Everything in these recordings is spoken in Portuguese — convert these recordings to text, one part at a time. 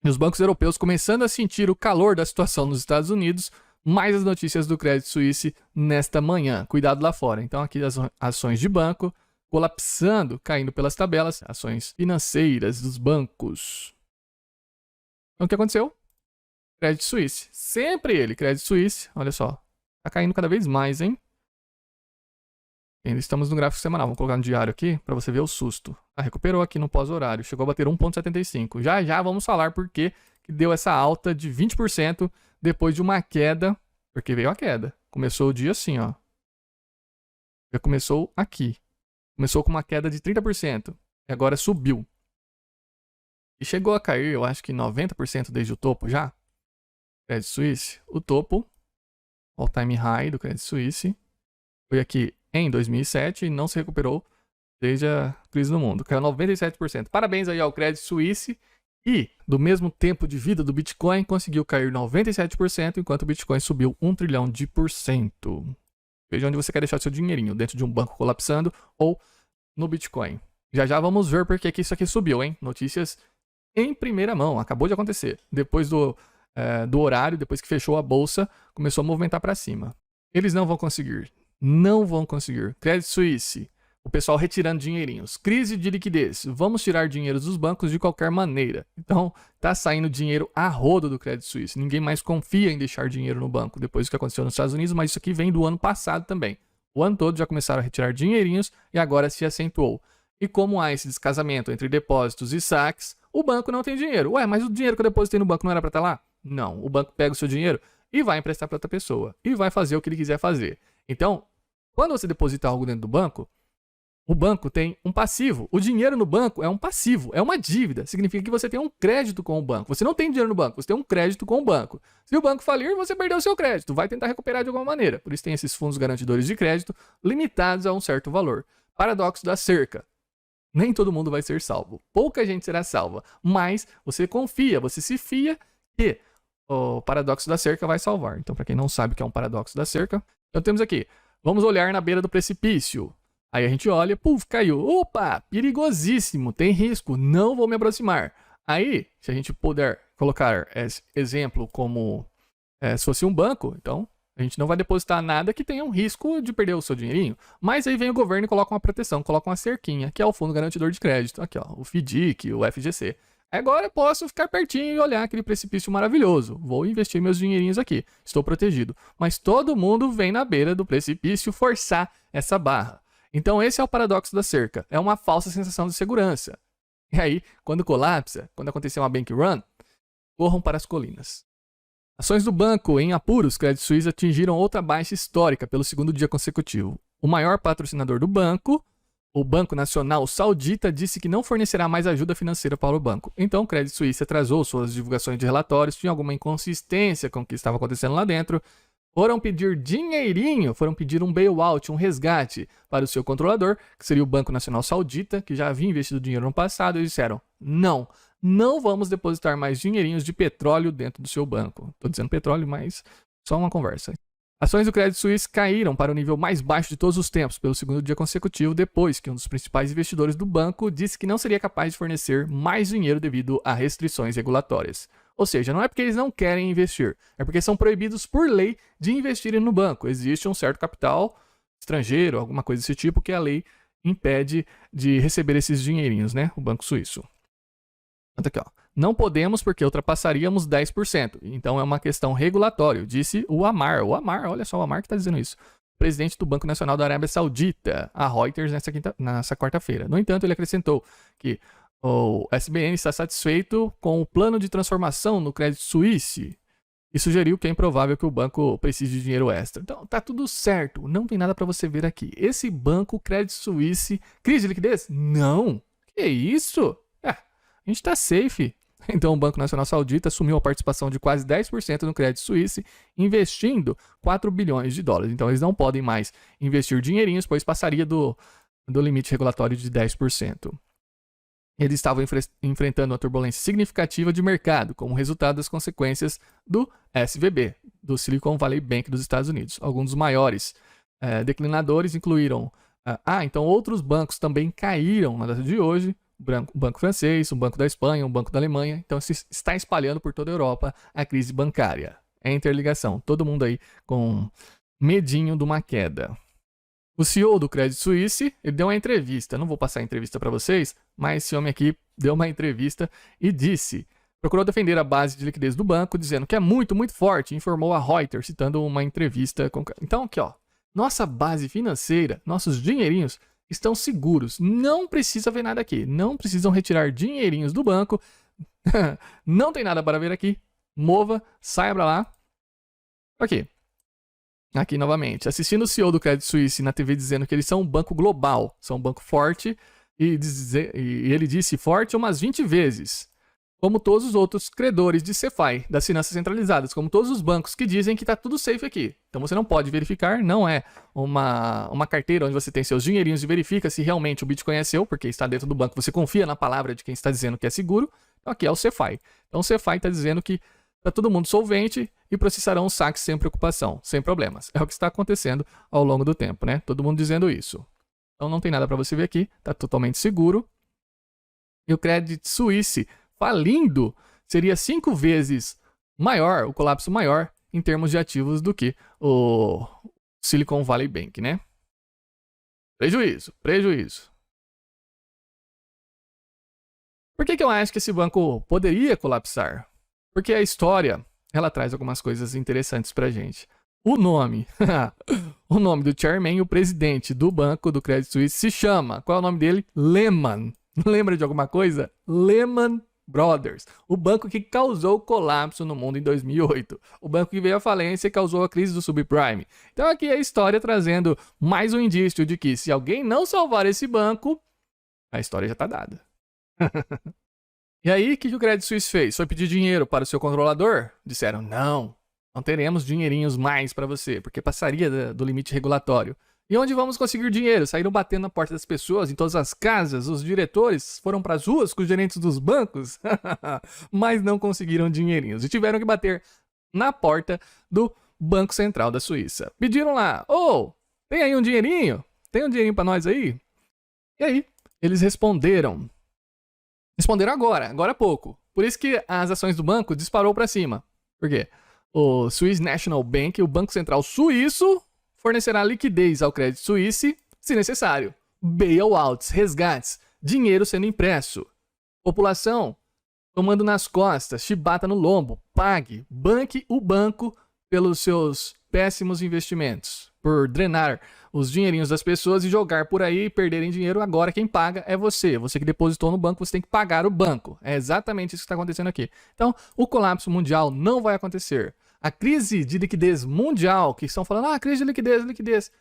E os bancos europeus começando a sentir o calor da situação nos Estados Unidos, mais as notícias do Credit Suisse nesta manhã. Cuidado lá fora. Então aqui as ações de banco colapsando, caindo pelas tabelas, ações financeiras dos bancos. Então o que aconteceu? Credit Suisse. Sempre ele, Credit Suisse. Olha só. Tá caindo cada vez mais, hein? Ainda estamos no gráfico semanal. Vamos colocar no diário aqui para você ver o susto. Recuperou aqui no pós-horário. Chegou a bater 1,75. Já já vamos falar por que deu essa alta de 20% depois de uma queda. Porque veio a queda. Começou o dia assim, ó. Já começou aqui. Começou com uma queda de 30%. E agora subiu. E chegou a cair, eu acho que 90% desde o topo já. Credit Suisse. O topo, all time high do Credit Suisse, foi aqui em 2007 e não se recuperou desde a crise do mundo. Caiu 97%. Parabéns aí ao Credit Suisse. E, do mesmo tempo de vida do Bitcoin, conseguiu cair 97%, enquanto o Bitcoin subiu 1 trilhão de por cento. Veja onde você quer deixar seu dinheirinho, dentro de um banco colapsando ou no Bitcoin. Já já vamos ver porque que isso aqui subiu, hein? Notícias em primeira mão, acabou de acontecer. Depois do horário, depois que fechou a bolsa, começou a movimentar para cima. Eles não vão conseguir. Não vão conseguir. Credit Suisse, o pessoal retirando dinheirinhos. Crise de liquidez. Vamos tirar dinheiro dos bancos de qualquer maneira. Então, tá saindo dinheiro a rodo do Credit Suisse. Ninguém mais confia em deixar dinheiro no banco depois do que aconteceu nos Estados Unidos, mas isso aqui vem do ano passado também. O ano todo já começaram a retirar dinheirinhos e agora se acentuou. E como há esse descasamento entre depósitos e saques, o banco não tem dinheiro. Ué, mas o dinheiro que eu depositei no banco não era para estar lá? Não, o banco pega o seu dinheiro e vai emprestar para outra pessoa. E vai fazer o que ele quiser fazer. Então, quando você deposita algo dentro do banco, o banco tem um passivo. O dinheiro no banco é um passivo, é uma dívida. Significa que você tem um crédito com o banco. Você não tem dinheiro no banco, você tem um crédito com o banco. Se o banco falir, você perdeu o seu crédito. Vai tentar recuperar de alguma maneira. Por isso tem esses fundos garantidores de crédito limitados a um certo valor. Paradoxo da cerca. Nem todo mundo vai ser salvo. Pouca gente será salva. Mas você confia, você se fia que o paradoxo da cerca vai salvar. Então, para quem não sabe o que é um paradoxo da cerca, então temos aqui. Vamos olhar na beira do precipício. Aí a gente olha, puf, caiu. Opa, perigosíssimo, tem risco, não vou me aproximar. Aí, se a gente puder colocar esse exemplo como se fosse um banco, então a gente não vai depositar nada que tenha um risco de perder o seu dinheirinho. Mas aí vem o governo e coloca uma proteção, coloca uma cerquinha, que é o Fundo Garantidor de Crédito. Aqui, ó, o FDIC, o FGC. Agora eu posso ficar pertinho e olhar aquele precipício maravilhoso. Vou investir meus dinheirinhos aqui, estou protegido. Mas todo mundo vem na beira do precipício forçar essa barra. Então esse é o paradoxo da cerca, é uma falsa sensação de segurança. E aí, quando colapsa, quando acontecer uma bank run, corram para as colinas. Ações do banco em apuros, Credit Suisse atingiram outra baixa histórica pelo segundo dia consecutivo. O maior patrocinador do banco, o Banco Nacional Saudita, disse que não fornecerá mais ajuda financeira para o banco. Então, o Credit Suisse atrasou suas divulgações de relatórios, tinha alguma inconsistência com o que estava acontecendo lá dentro. Foram pedir dinheirinho, foram pedir um bailout, um resgate para o seu controlador, que seria o Banco Nacional Saudita, que já havia investido dinheiro no passado, e disseram, não vamos depositar mais dinheirinhos de petróleo dentro do seu banco. Estou dizendo petróleo, mas só uma conversa. Ações do Credit Suisse caíram para o nível mais baixo de todos os tempos, pelo segundo dia consecutivo, depois que um dos principais investidores do banco disse que não seria capaz de fornecer mais dinheiro devido a restrições regulatórias. Ou seja, não é porque eles não querem investir, é porque são proibidos por lei de investirem no banco. Existe um certo capital estrangeiro, alguma coisa desse tipo, que a lei impede de receber esses dinheirinhos, né? O Banco Suíço. Aqui, ó. Não podemos porque ultrapassaríamos 10%. Então é uma questão regulatória, disse o Amar. O Amar, olha só, o Amar que está dizendo isso. Presidente do Banco Nacional da Arábia Saudita, a Reuters, nessa quarta-feira. No entanto, ele acrescentou que o SBN está satisfeito com o plano de transformação no Credit Suisse e sugeriu que é improvável que o banco precise de dinheiro extra. Então, tá tudo certo, não tem nada para você ver aqui. Esse banco, Credit Suisse, crise de liquidez? Não. Que isso? A gente tá safe. Então, o Banco Nacional Saudita assumiu a participação de quase 10% no Credit Suisse, investindo 4 bilhões de dólares. Então, eles não podem mais investir dinheirinhos, pois passaria do limite regulatório de 10%. Eles estavam enfrentando uma turbulência significativa de mercado, como resultado das consequências do SVB, do Silicon Valley Bank dos Estados Unidos. Alguns dos maiores declinadores incluíram... então outros bancos também caíram na data de hoje. o banco francês, o banco da Espanha, o banco da Alemanha. Então se está espalhando por toda a Europa a crise bancária. É interligação. Todo mundo aí com medinho de uma queda. O CEO do Credit Suisse, ele deu uma entrevista. Não vou passar a entrevista para vocês, mas esse homem aqui deu uma entrevista e procurou defender a base de liquidez do banco, dizendo que é muito, muito forte, informou a Reuters, citando uma entrevista. Então aqui, ó, nossa base financeira, nossos dinheirinhos estão seguros. Não precisa ver nada aqui. Não precisam retirar dinheirinhos do banco. Não tem nada para ver aqui. Mova, saia para lá. Ok. Aqui novamente, assistindo o CEO do Credit Suisse na TV dizendo que eles são um banco global, são um banco forte, e ele disse forte umas 20 vezes, como todos os outros credores de CeFi, das finanças centralizadas, como todos os bancos que dizem que está tudo safe aqui. Então você não pode verificar, não é uma carteira onde você tem seus dinheirinhos e verifica se realmente o Bitcoin é seu, porque está dentro do banco, você confia na palavra de quem está dizendo que é seguro. Então aqui é o CeFi. Então o CeFi está dizendo que está todo mundo solvente e processarão os saques sem preocupação, sem problemas. É o que está acontecendo ao longo do tempo, né? Todo mundo dizendo isso. Então não tem nada para você ver aqui, está totalmente seguro. E o Credit Suisse falindo seria 5 vezes maior, o colapso maior, em termos de ativos do que o Silicon Valley Bank, né? Prejuízo, prejuízo. Por que eu acho que esse banco poderia colapsar? Porque a história, ela traz algumas coisas interessantes pra gente. O nome do chairman, o presidente do banco do Credit Suisse se chama, qual é o nome dele? Lehman. Lembra de alguma coisa? Lehman Brothers. O banco que causou o colapso no mundo em 2008. O banco que veio à falência e causou a crise do subprime. Então aqui é a história trazendo mais um indício de que se alguém não salvar esse banco, a história já tá dada. E aí, o que o Credit Suisse fez? Foi pedir dinheiro para o seu controlador? Disseram, não teremos dinheirinhos mais para você, porque passaria do limite regulatório. E onde vamos conseguir dinheiro? Saíram batendo na porta das pessoas, em todas as casas, os diretores foram para as ruas com os gerentes dos bancos, mas não conseguiram dinheirinhos. E tiveram que bater na porta do Banco Central da Suíça. Pediram lá, tem aí um dinheirinho? Tem um dinheirinho para nós aí? E aí, eles responderam agora há pouco. Por isso que as ações do banco disparou para cima. Por quê? O Swiss National Bank, o Banco Central Suíço, fornecerá liquidez ao Credit Suisse, se necessário. Bailouts, resgates, dinheiro sendo impresso. População tomando nas costas, chibata no lombo, pague, banque o banco pelos seus péssimos investimentos, por drenar os dinheirinhos das pessoas e jogar por aí e perderem dinheiro. Agora quem paga é você. Você que depositou no banco, você tem que pagar o banco. É exatamente isso que está acontecendo aqui. Então, o colapso mundial não vai acontecer. A crise de liquidez mundial, que estão falando, crise de liquidez,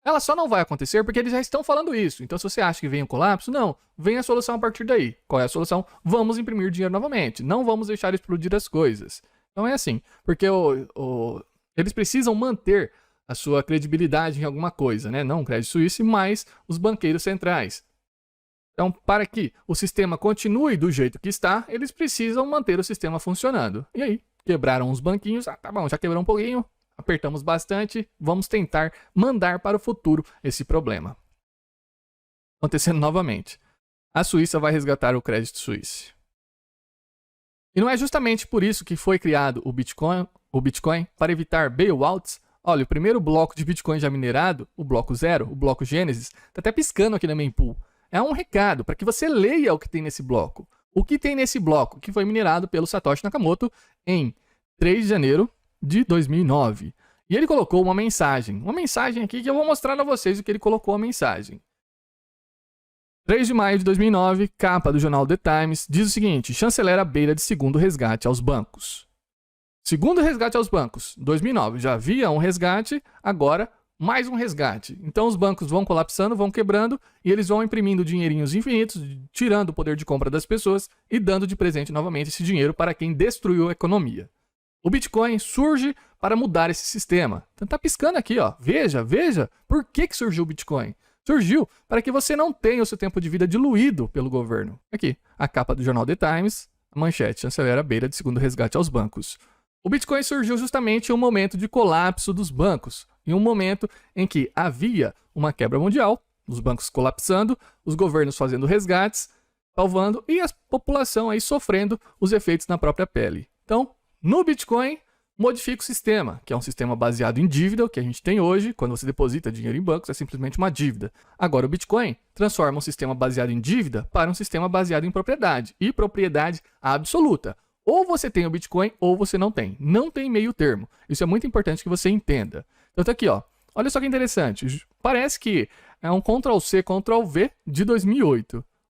ela só não vai acontecer porque eles já estão falando isso. Então, se você acha que vem o colapso, não. Vem a solução a partir daí. Qual é a solução? Vamos imprimir dinheiro novamente. Não vamos deixar explodir as coisas. Então é assim. Porque eles precisam manter a sua credibilidade em alguma coisa, né? Não o Credit Suisse, mas os banqueiros centrais. Então, para que o sistema continue do jeito que está, eles precisam manter o sistema funcionando. E aí, quebraram os banquinhos. Tá bom, já quebrou um pouquinho, apertamos bastante, vamos tentar mandar para o futuro esse problema. Acontecendo novamente. A Suíça vai resgatar o Credit Suisse. E não é justamente por isso que foi criado o Bitcoin para evitar bailouts. Olha, o primeiro bloco de Bitcoin já minerado, o bloco 0, o bloco Gênesis, está até piscando aqui na mempool. É um recado para que você leia o que tem nesse bloco. O que tem nesse bloco que foi minerado pelo Satoshi Nakamoto em 3 de janeiro de 2009. E ele colocou uma mensagem aqui que eu vou mostrar a vocês o que ele colocou a mensagem. 3 de maio de 2009, capa do jornal The Times, diz o seguinte: chanceler à beira de segundo resgate aos bancos. Segundo resgate aos bancos, 2009, já havia um resgate, agora mais um resgate. Então os bancos vão colapsando, vão quebrando e eles vão imprimindo dinheirinhos infinitos, tirando o poder de compra das pessoas e dando de presente novamente esse dinheiro para quem destruiu a economia. O Bitcoin surge para mudar esse sistema. Então tá piscando aqui, ó. Veja, por que surgiu o Bitcoin? Surgiu para que você não tenha o seu tempo de vida diluído pelo governo. Aqui, a capa do jornal The Times, a manchete: chanceler à beira de segundo resgate aos bancos. O Bitcoin surgiu justamente em um momento de colapso dos bancos, em um momento em que havia uma quebra mundial, os bancos colapsando, os governos fazendo resgates, salvando e a população aí sofrendo os efeitos na própria pele. Então, no Bitcoin, modifica o sistema, que é um sistema baseado em dívida, que a gente tem hoje. Quando você deposita dinheiro em bancos, é simplesmente uma dívida. Agora, o Bitcoin transforma um sistema baseado em dívida para um sistema baseado em propriedade, e propriedade absoluta. Ou você tem o Bitcoin, ou você não tem. Não tem meio termo. Isso é muito importante que você entenda. Então tá aqui, ó. Olha só que interessante. Parece que é um Ctrl+C, Ctrl+V de 2008.